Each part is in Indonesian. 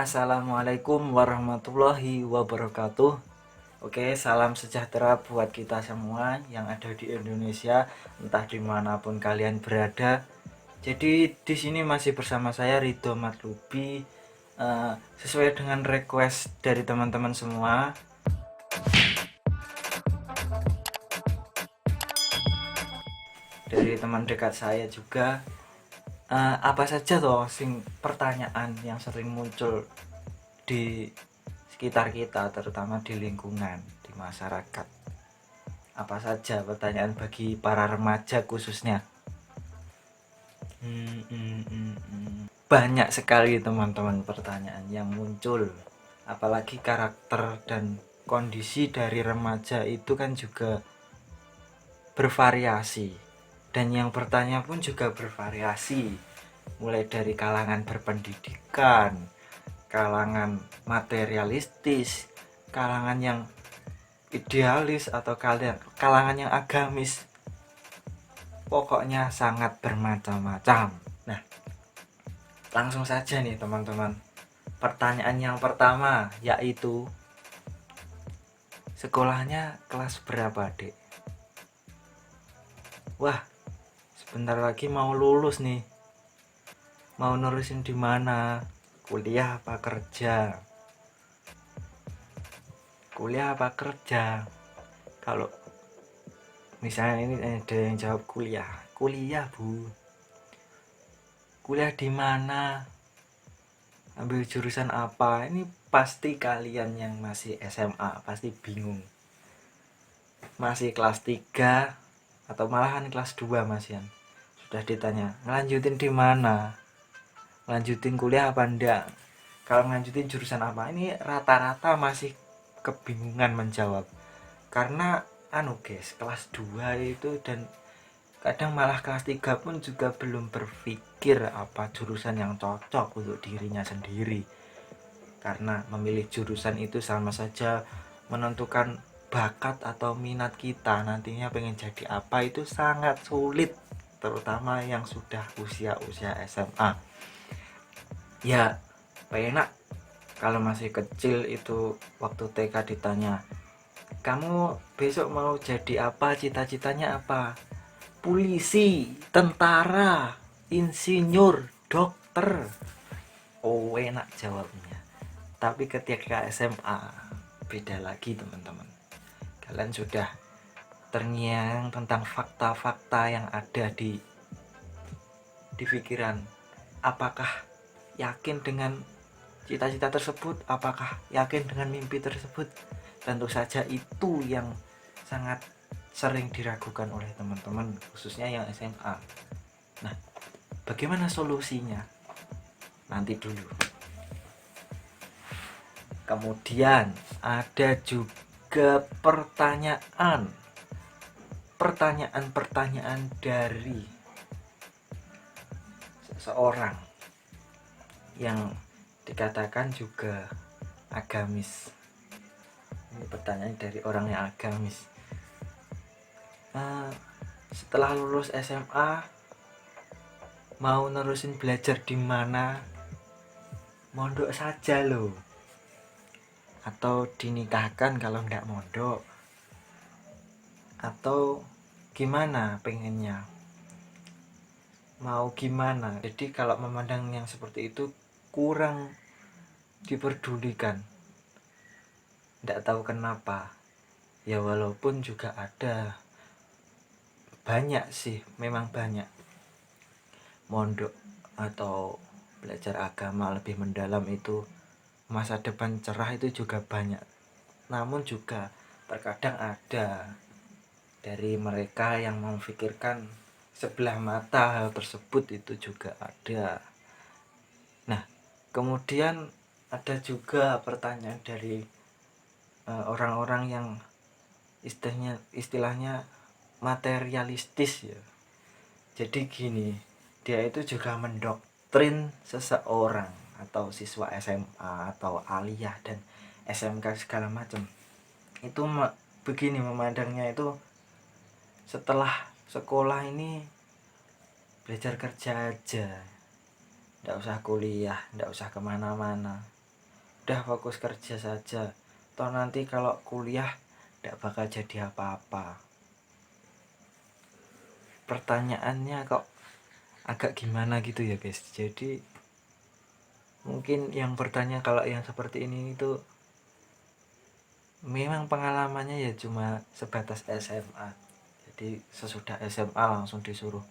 Assalamualaikum warahmatullahi wabarakatuh. Oke, salam sejahtera buat kita semua yang ada di Indonesia, entah dimanapun kalian berada. Jadi di sini masih bersama saya Ridho Matlubi, sesuai dengan request dari teman-teman semua. Dari teman dekat saya juga, apa saja toh sing pertanyaan yang sering muncul di sekitar kita, terutama di lingkungan, di masyarakat. Apa saja pertanyaan bagi para remaja khususnya? Banyak sekali teman-teman pertanyaan yang muncul. Apalagi karakter dan kondisi dari remaja itu kan juga bervariasi. Dan yang bertanya pun juga bervariasi. Mulai dari kalangan berpendidikan, kalangan materialistis, kalangan yang idealis, atau kalangan yang agamis. Pokoknya sangat bermacam-macam. Nah, langsung saja nih teman-teman. Pertanyaan yang pertama yaitu, sekolahnya kelas berapa, Dek? Wah, sebentar lagi mau lulus nih. Mau nurusin di mana? Kuliah apa kerja? Kuliah apa kerja? Kalau misalnya ini ada yang jawab kuliah. Kuliah, Bu. Kuliah di mana? Ambil jurusan apa? Ini pasti kalian yang masih SMA pasti bingung. Masih kelas 3 atau malahan kelas 2 Masian. Sudah ditanya, ngelanjutin di mana? Lanjutin kuliah apa enggak? Kalau ngelanjutin jurusan apa? Ini rata-rata masih kebingungan menjawab. Karena guys, kelas 2 itu, dan kadang malah kelas 3 pun juga belum berpikir apa jurusan yang cocok untuk dirinya sendiri. Karena memilih jurusan itu sama saja menentukan bakat atau minat kita nantinya pengen jadi apa, itu sangat sulit, terutama yang sudah usia SMA. Ya, enak kalau masih kecil itu waktu TK ditanya, kamu besok mau jadi apa, cita-citanya apa? Polisi, tentara, insinyur, dokter. Oh, enak jawabnya. Tapi ketika SMA beda lagi teman-teman. Kalian sudah terngiang tentang fakta-fakta yang ada di pikiran. Apakah yakin dengan cita-cita tersebut? Apakah yakin dengan mimpi tersebut? Tentu saja itu yang sangat sering diragukan oleh teman-teman, khususnya yang SMA. Nah, bagaimana solusinya? Nanti dulu. Kemudian ada juga pertanyaan dari seseorang yang dikatakan juga agamis. Ini pertanyaan dari orang yang agamis. Setelah lulus SMA mau nerusin belajar di mana? Mondok saja loh, atau dinikahkan kalau nggak mondok, atau gimana pengennya, mau gimana? Jadi kalau memandang yang seperti itu kurang diperdulikan. Nggak tahu kenapa ya, walaupun juga ada banyak sih, memang banyak mondok atau belajar agama lebih mendalam itu, masa depan cerah itu juga banyak. Namun juga terkadang ada dari mereka yang memikirkan sebelah mata hal tersebut, itu juga ada. Nah, kemudian ada juga pertanyaan dari orang-orang yang istilahnya materialistis ya. Jadi gini, dia itu juga mendoktrin seseorang atau siswa SMA atau aliyah dan SMK segala macam. Itu begini memandangnya itu, setelah sekolah ini belajar kerja aja, nggak usah kuliah, nggak usah kemana-mana. udah fokus kerja saja, toh nanti kalau kuliah tidak bakal jadi apa-apa. Pertanyaannya kok agak gimana gitu ya guys. Jadi mungkin yang bertanya kalau yang seperti ini itu memang pengalamannya ya cuma sebatas SMA. Jadi sesudah SMA langsung disuruh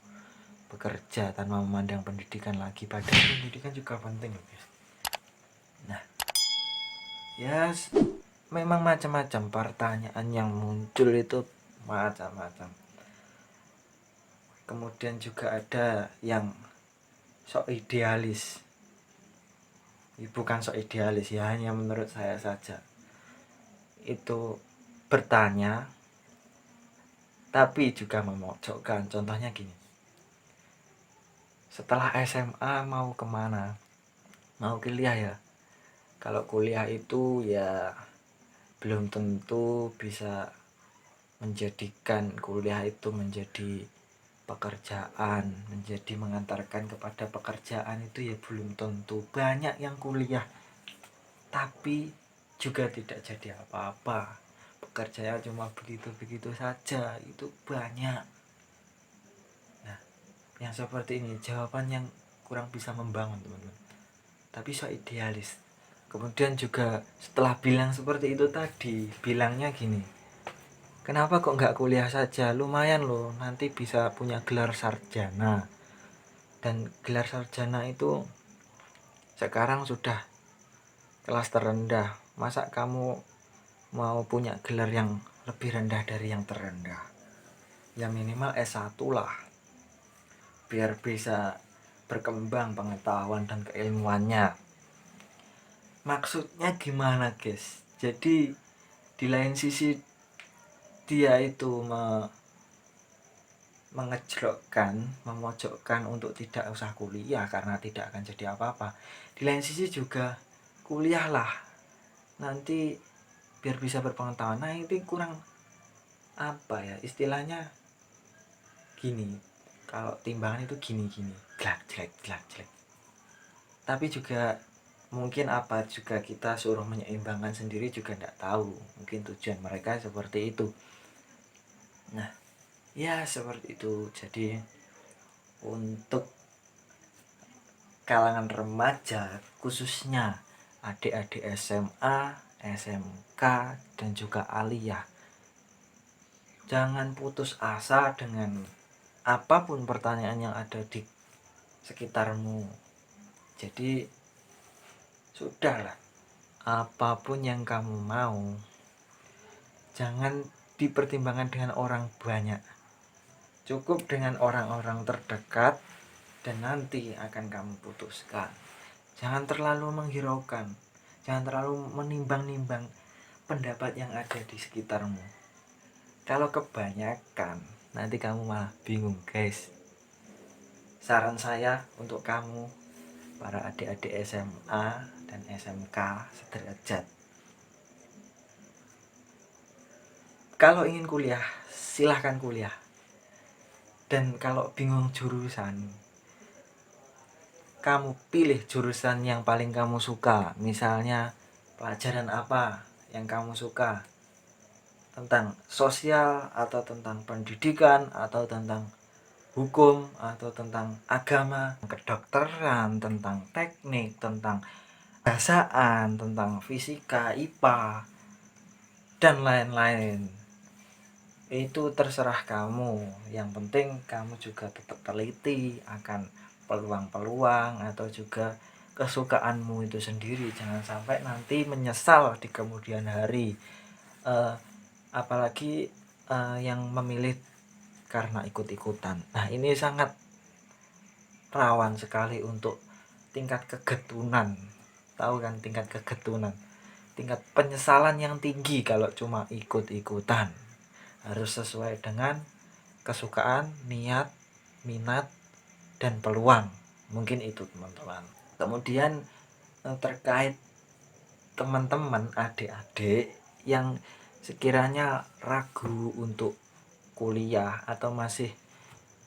bekerja tanpa memandang pendidikan lagi, padahal pendidikan juga penting loh guys. Nah ya memang macam-macam pertanyaan yang muncul itu, macam-macam. Kemudian juga ada yang sok idealis. Bukan sok idealis ya, hanya menurut saya saja. Itu bertanya tapi juga memojokkan. Contohnya gini, setelah SMA mau kemana? Mau kuliah ya? Kalau kuliah itu ya belum tentu bisa menjadikan kuliah itu menjadi pekerjaan, menjadi mengantarkan kepada pekerjaan, itu ya belum tentu. Banyak yang kuliah tapi juga tidak jadi apa-apa, pekerjaan cuma begitu-begitu saja, itu banyak. Nah yang seperti ini jawaban yang kurang bisa membangun teman-teman, tapi so idealis. Kemudian juga setelah bilang seperti itu tadi, bilangnya gini, kenapa kok nggak kuliah saja, lumayan loh nanti bisa punya gelar sarjana. Dan gelar sarjana itu sekarang sudah kelas terendah, masa kamu mau punya gelar yang lebih rendah dari yang terendah? Ya minimal S1 lah, biar bisa berkembang pengetahuan dan keilmuannya. Maksudnya gimana guys? Jadi di lain sisi dia itu mengejrokkan, memojokkan untuk tidak usah kuliah karena tidak akan jadi apa-apa. Di lain sisi juga kuliahlah nanti biar bisa berpengetahuan. Nah itu kurang apa ya istilahnya, gini, kalau timbangan itu gini-gini, glak jelek. Tapi juga mungkin apa juga kita suruh menyeimbangkan sendiri juga tidak tahu, mungkin tujuan mereka seperti itu. Nah ya seperti itu. Jadi untuk kalangan remaja, khususnya adik-adik SMA, SMK, dan juga aliyah, jangan putus asa dengan apapun pertanyaan yang ada di sekitarmu. Jadi sudahlah, apapun yang kamu mau, jangan dipertimbangkan dengan orang banyak, cukup dengan orang-orang terdekat, dan nanti akan kamu putuskan. Jangan terlalu menghiraukan, jangan terlalu menimbang-nimbang pendapat yang ada di sekitarmu. Kalau kebanyakan nanti kamu malah bingung guys. Saran saya untuk kamu, para adik-adik SMA dan SMK sederajat, kalau ingin kuliah silahkan kuliah. Dan kalau bingung jurusan, kamu pilih jurusan yang paling kamu suka. Misalnya pelajaran apa yang kamu suka, tentang sosial atau tentang pendidikan atau tentang hukum atau tentang agama, kedokteran, tentang teknik, tentang bahasaan, tentang fisika, IPA, dan lain-lain. Itu terserah kamu. Yang penting kamu juga tetap teliti akan peluang-peluang atau juga kesukaanmu itu sendiri. Jangan sampai nanti menyesal di kemudian hari. Apalagi yang memilih karena ikut-ikutan. Nah ini sangat rawan sekali untuk tingkat kegetunan. Tahu kan tingkat kegetunan, tingkat penyesalan yang tinggi kalau cuma ikut-ikutan. Harus sesuai dengan kesukaan, niat, minat, dan peluang. Mungkin itu teman-teman. Kemudian terkait teman-teman adik-adik yang sekiranya ragu untuk kuliah atau masih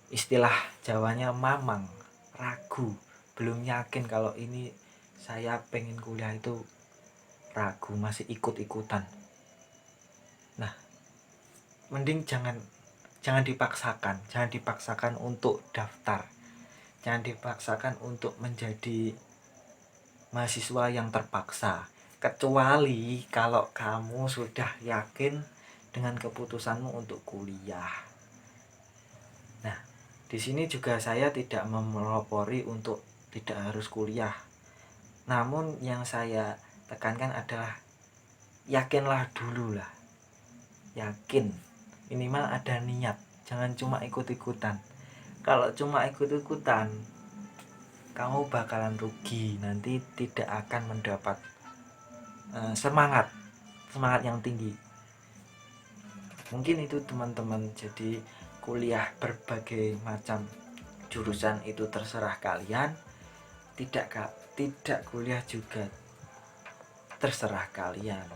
istilah Jawanya mamang, ragu, belum yakin kalau ini saya pengen kuliah itu ragu, masih ikut-ikutan. Nah, mending jangan dipaksakan untuk daftar, jangan dipaksakan untuk menjadi mahasiswa yang terpaksa, kecuali kalau kamu sudah yakin dengan keputusanmu untuk kuliah. Nah, di sini juga saya tidak memelopori untuk tidak harus kuliah, namun yang saya tekankan adalah yakinlah dulu lah, yakin, minimal ada niat, jangan cuma ikut-ikutan. Kalau cuma ikut-ikutan, kamu bakalan rugi, nanti tidak akan mendapat semangat yang tinggi. Mungkin itu teman-teman. Jadi kuliah berbagai macam jurusan itu terserah kalian, tidak kuliah juga terserah kalian.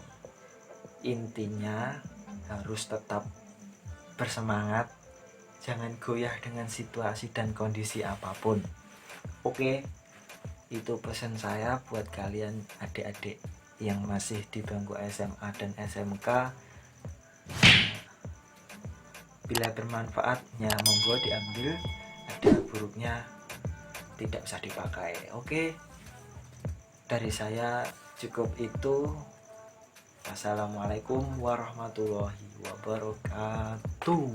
Intinya harus tetap bersemangat, jangan goyah dengan situasi dan kondisi apapun. Oke, itu pesan saya buat kalian adik-adik yang masih di bangku SMA dan SMK. Bila bermanfaatnya monggo diambil, ada buruknya tidak usah dipakai. Oke, dari saya cukup itu. Assalamualaikum warahmatullahi wabarakatuh.